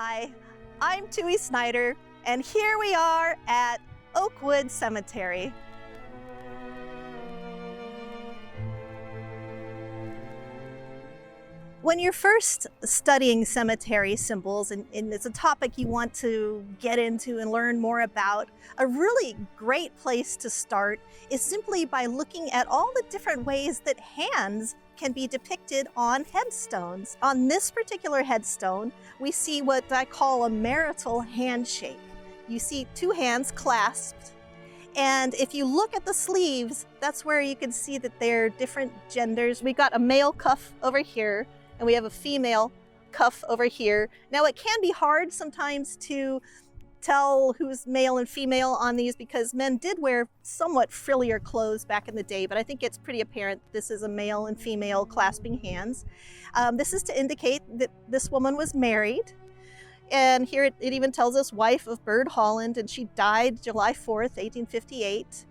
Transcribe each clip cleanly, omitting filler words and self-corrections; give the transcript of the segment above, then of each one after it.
Hi, I'm Tui Snider, and here we are at Oakwood Cemetery. When you're first studying cemetery symbols, and it's a topic you want to get into and learn more about, a really great place to start is simply by looking at all the different ways that hands can be depicted on headstones. On this particular headstone, we see what I call a marital handshake. You see two hands clasped, and if you look at the sleeves, that's where you can see that they're different genders. We've got a male cuff over here, and we have a female cuff over here. Now, it can be hard sometimes to tell who's male and female on these because men did wear somewhat frillier clothes back in the day, but I think it's pretty apparent this is a male and female clasping hands. This is to indicate that this woman was married. And here it even tells us wife of Bird Holland, and she died July 4th, 1858.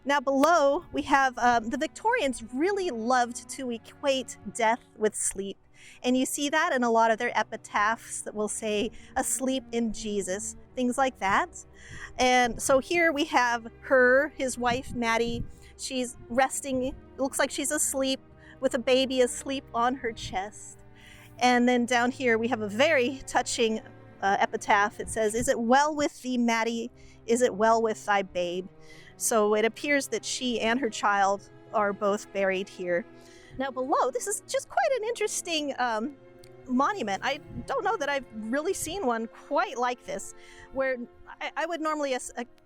Now below, we have the Victorians really loved to equate death with sleep. And you see that in a lot of their epitaphs that will say, asleep in Jesus, things like that. And so here we have her, his wife, Maddie. She's resting, it looks like she's asleep with a baby asleep on her chest. And then down here we have a very touching epitaph. It says, is it well with thee, Maddie? Is it well with thy babe? So it appears that she and her child are both buried here. Now below, this is just quite an interesting monument. I don't know that I've really seen one quite like this, where I would normally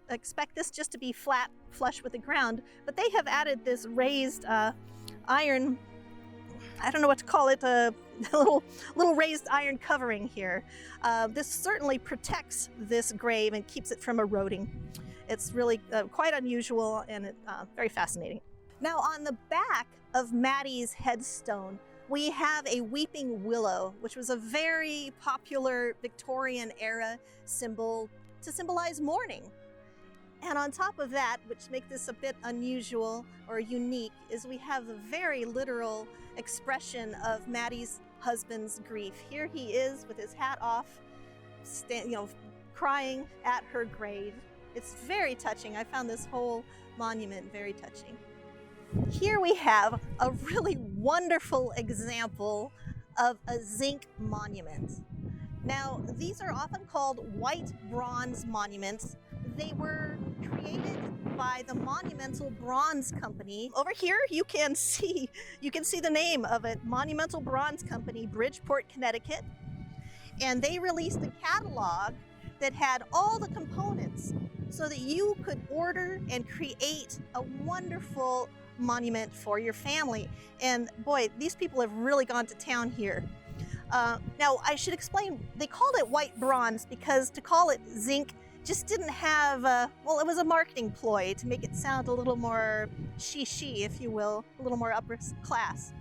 expect this just to be flat, flush with the ground, but they have added this raised iron, I don't know what to call it, a little raised iron covering here. This certainly protects this grave and keeps it from eroding. It's really quite unusual and very fascinating. Now on the back of Maddie's headstone, we have a weeping willow, which was a very popular Victorian era symbol to symbolize mourning. And on top of that, which makes this a bit unusual or unique, is we have a very literal expression of Maddie's husband's grief. Here he is with his hat off, crying at her grave. It's very touching. I found this whole monument very touching. Here we have a really wonderful example of a zinc monument. Now, these are often called white bronze monuments. They were created by the Monumental Bronze Company. Over here, you can see the name of it, Monumental Bronze Company, Bridgeport, Connecticut. And they released a catalog that had all the components so that you could order and create a wonderful monument for your family. And boy, these people have really gone to town here. Now, I should explain, they called it white bronze because to call it zinc just didn't have, well, it was a marketing ploy to make it sound a little more she, if you will, a little more upper class.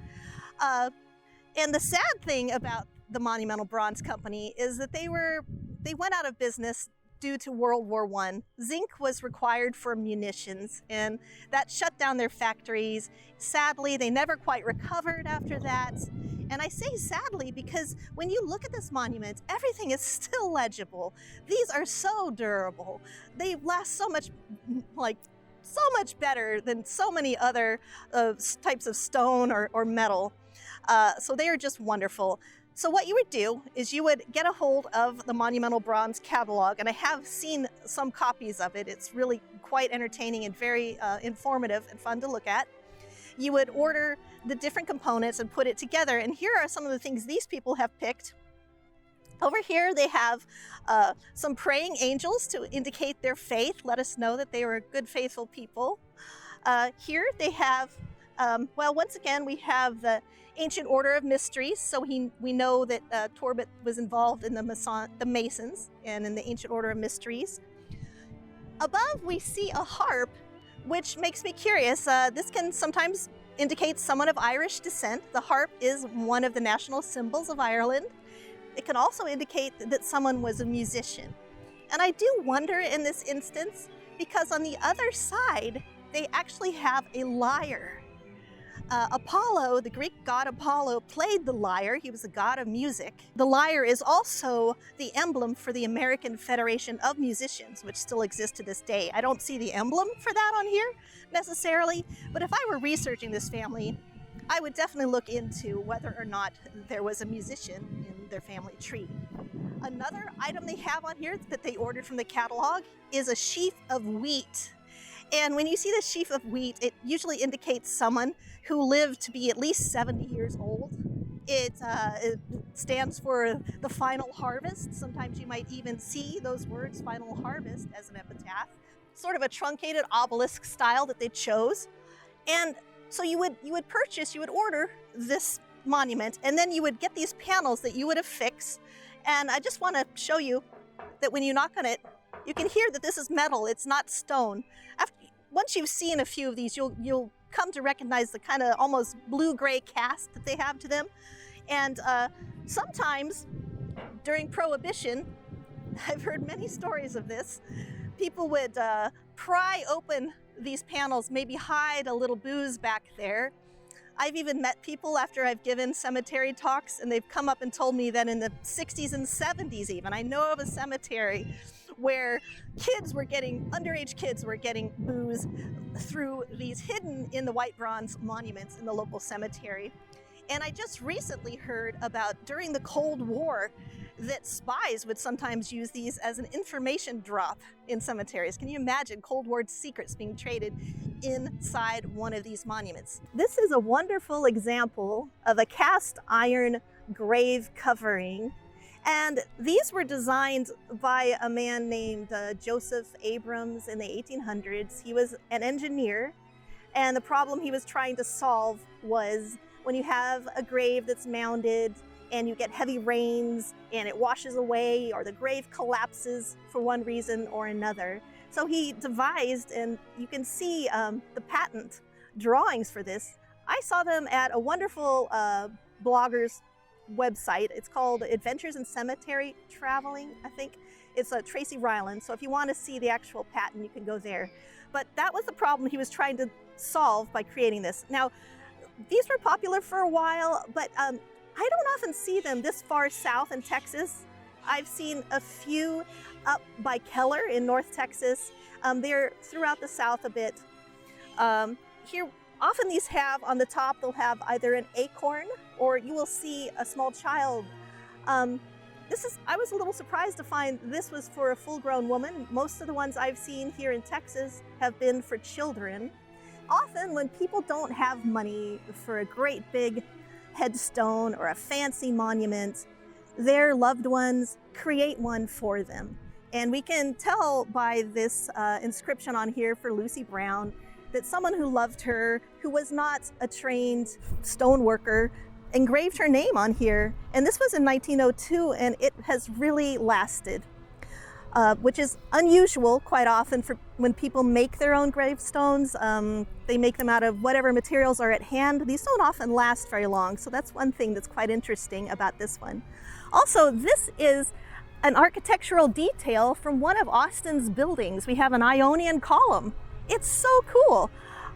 And the sad thing about the Monumental Bronze Company is that they went out of business due to World War I. Zinc was required for munitions, and that shut down their factories. Sadly, they never quite recovered after that. And I say sadly because when you look at this monument, everything is still legible. These are so durable. They last so much better than so many other types of stone or metal. So they are just wonderful. So what you would do is you would get a hold of the Monumental Bronze catalog, and I have seen some copies of it. It's really quite entertaining and very informative and fun to look at. You would order the different components and put it together, and here are some of the things these people have picked. Over here they have some praying angels to indicate their faith, let us know that they were good, faithful people. Here they have, well, once again, we have the Ancient Order of Mysteries, so we know that Torbet was involved in the Masons and in the Ancient Order of Mysteries. Above we see a harp, which makes me curious. This can sometimes indicate someone of Irish descent. The harp is one of the national symbols of Ireland. It can also indicate that someone was a musician. And I do wonder in this instance, because on the other side, they actually have a lyre. Apollo, the Greek god Apollo, played the lyre. He was a god of music. The lyre is also the emblem for the American Federation of Musicians, which still exists to this day. I don't see the emblem for that on here necessarily, but if I were researching this family, I would definitely look into whether or not there was a musician in their family tree. Another item they have on here that they ordered from the catalog is a sheaf of wheat. And when you see the sheaf of wheat, it usually indicates someone who lived to be at least 70 years old. It stands for the final harvest. Sometimes you might even see those words, final harvest, as an epitaph. Sort of a truncated obelisk style that they chose. And so you would order this monument, and then you would get these panels that you would affix. And I just want to show you that when you knock on it, you can hear that this is metal, it's not stone. Once you've seen a few of these, you'll come to recognize the kind of almost blue-gray cast that they have to them. And sometimes during Prohibition, I've heard many stories of this, people would pry open these panels, maybe hide a little booze back there. I've even met people after I've given cemetery talks, and they've come up and told me that in the 60s and 70s even, I know of a cemetery where underage kids were getting booze through these hidden in the white bronze monuments in the local cemetery. And I just recently heard about, during the Cold War, that spies would sometimes use these as an information drop in cemeteries. Can you imagine Cold War secrets being traded inside one of these monuments? This is a wonderful example of a cast iron grave covering. And these were designed by a man named Joseph Abrams in the 1800s. He was an engineer, and the problem he was trying to solve was when you have a grave that's mounded and you get heavy rains and it washes away, or the grave collapses for one reason or another. So he devised, and you can see the patent drawings for this. I saw them at a wonderful blogger's website. It's called Adventures in Cemetery Traveling, I think. It's Tracy Ryland, so if you want to see the actual patent, you can go there. But that was the problem he was trying to solve by creating this. Now, these were popular for a while, but I don't often see them this far south in Texas. I've seen a few up by Keller in North Texas. They're throughout the south a bit. Here, often these have, on the top, they'll have either an acorn, or you will see a small child. I was a little surprised to find this was for a full-grown woman. Most of the ones I've seen here in Texas have been for children. Often when people don't have money for a great big headstone or a fancy monument, their loved ones create one for them. And we can tell by this inscription on here for Lucy Brown that someone who loved her, who was not a trained stone worker, engraved her name on here. And this was in 1902, and it has really lasted, which is unusual quite often for when people make their own gravestones. They make them out of whatever materials are at hand. These don't often last very long, so that's one thing that's quite interesting about this one. Also, this is an architectural detail from one of Austin's buildings. We have an Ionian column. It's so cool.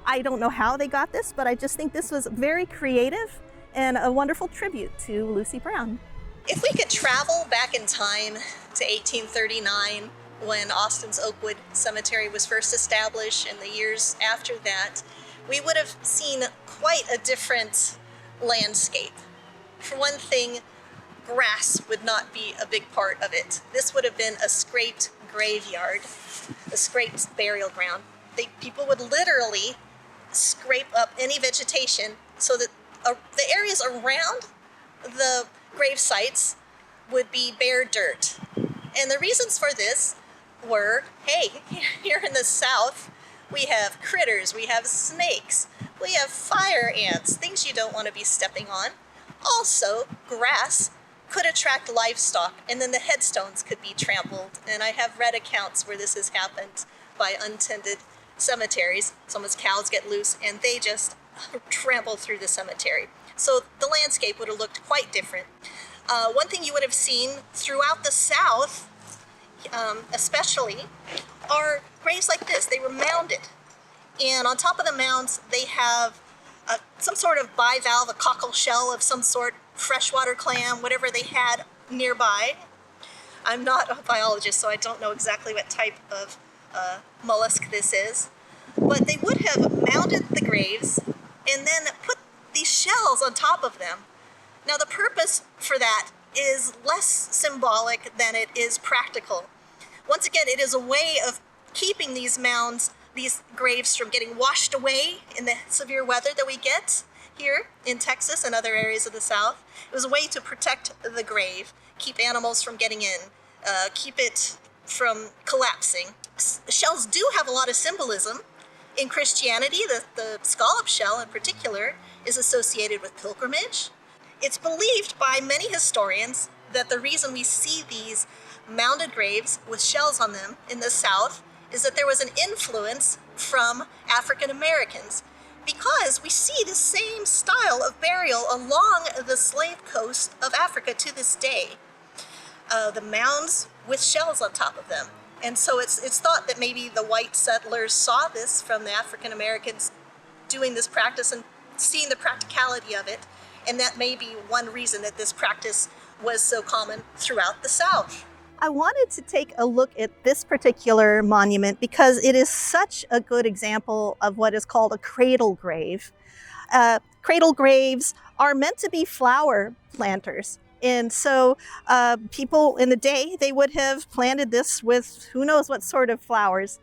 I don't know how they got this, but I just think this was very creative and a wonderful tribute to Lucy Brown. If we could travel back in time to 1839, when Austin's Oakwood Cemetery was first established, and the years after that, we would have seen quite a different landscape. For one thing, grass would not be a big part of it. This would have been a scraped graveyard, a scraped burial ground. People would literally scrape up any vegetation so that the areas around the grave sites would be bare dirt. And the reasons for this were, hey, here in the south, we have critters, we have snakes, we have fire ants, things you don't want to be stepping on. Also, grass could attract livestock, and then the headstones could be trampled. And I have read accounts where this has happened by untended cemeteries. Someone's cows get loose and they just trample through the cemetery. So the landscape would have looked quite different. One thing you would have seen throughout the South, especially, are graves like this. They were mounded. And on top of the mounds, they have some sort of bivalve, a cockle shell of some sort, freshwater clam, whatever they had nearby. I'm not a biologist, so I don't know exactly what type of mollusk this is. But they would have mounded the graves and then put these shells on top of them. Now the purpose for that is less symbolic than it is practical. Once again, it is a way of keeping these mounds, these graves, from getting washed away in the severe weather that we get here in Texas and other areas of the South. It was a way to protect the grave, keep animals from getting in, keep it from collapsing. Shells do have a lot of symbolism. In Christianity, the scallop shell in particular is associated with pilgrimage. It's believed by many historians that the reason we see these mounded graves with shells on them in the South is that there was an influence from African Americans, because we see the same style of burial along the slave coast of Africa to this day. The mounds with shells on top of them. And so it's thought that maybe the white settlers saw this from the African Americans doing this practice and seeing the practicality of it, and that may be one reason that this practice was so common throughout the South. I wanted to take a look at this particular monument because it is such a good example of what is called a cradle grave. Cradle graves are meant to be flower planters. And so people in the day, they would have planted this with who knows what sort of flowers.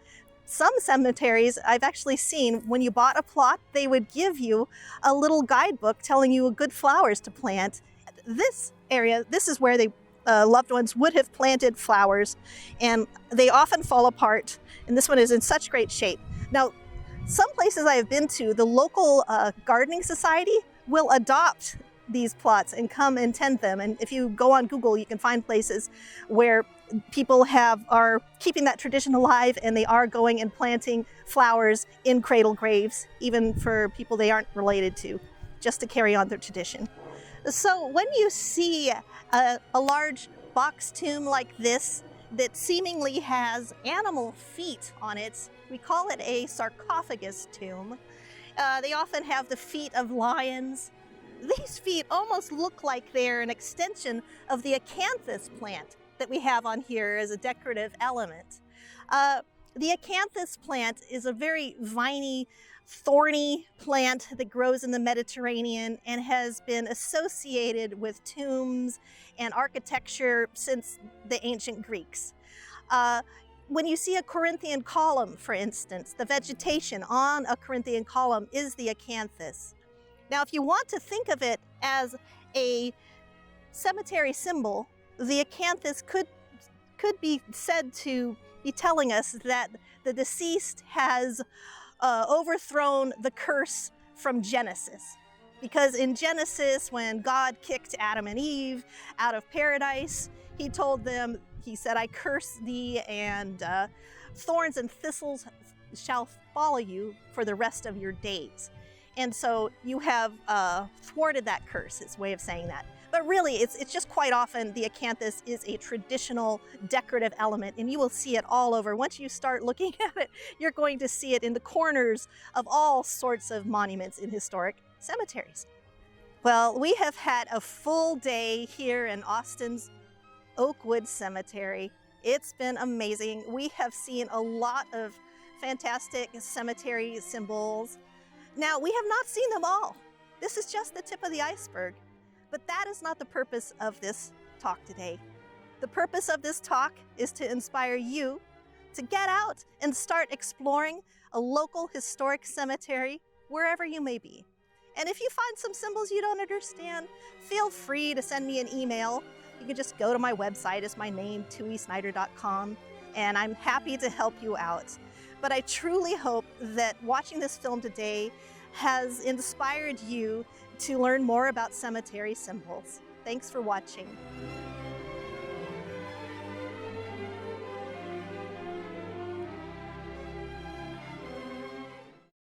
Some cemeteries I've actually seen, when you bought a plot, they would give you a little guidebook telling you good flowers to plant. This area, this is where they loved ones would have planted flowers, and they often fall apart. And this one is in such great shape. Now, some places I have been to, the local gardening society will adopt these plots and come and tend them. And if you go on Google, you can find places where people are keeping that tradition alive, and they are going and planting flowers in cradle graves, even for people they aren't related to, just to carry on their tradition. So when you see a large box tomb like this that seemingly has animal feet on it, we call it a sarcophagus tomb. They often have the feet of lions. These feet almost look like they're an extension of the acanthus plant that we have on here as a decorative element. The acanthus plant is a very viney, thorny plant that grows in the Mediterranean and has been associated with tombs and architecture since the ancient Greeks. When you see a Corinthian column, for instance, the vegetation on a Corinthian column is the acanthus. Now, if you want to think of it as a cemetery symbol, the acanthus could be said to be telling us that the deceased has overthrown the curse from Genesis. Because in Genesis, when God kicked Adam and Eve out of paradise, he told them, he said, "I curse thee, and thorns and thistles shall follow you for the rest of your days." And so you have thwarted that curse, is a way of saying that. But really, it's just quite often the acanthus is a traditional decorative element, and you will see it all over. Once you start looking at it, you're going to see it in the corners of all sorts of monuments in historic cemeteries. Well, we have had a full day here in Austin's Oakwood Cemetery. It's been amazing. We have seen a lot of fantastic cemetery symbols. Now, we have not seen them all. This is just the tip of the iceberg. But that is not the purpose of this talk today. The purpose of this talk is to inspire you to get out and start exploring a local historic cemetery wherever you may be. And if you find some symbols you don't understand, feel free to send me an email. You can just go to my website, it's my name, tuisnider.com, and I'm happy to help you out. But I truly hope that watching this film today has inspired you to learn more about cemetery symbols. Thanks for watching.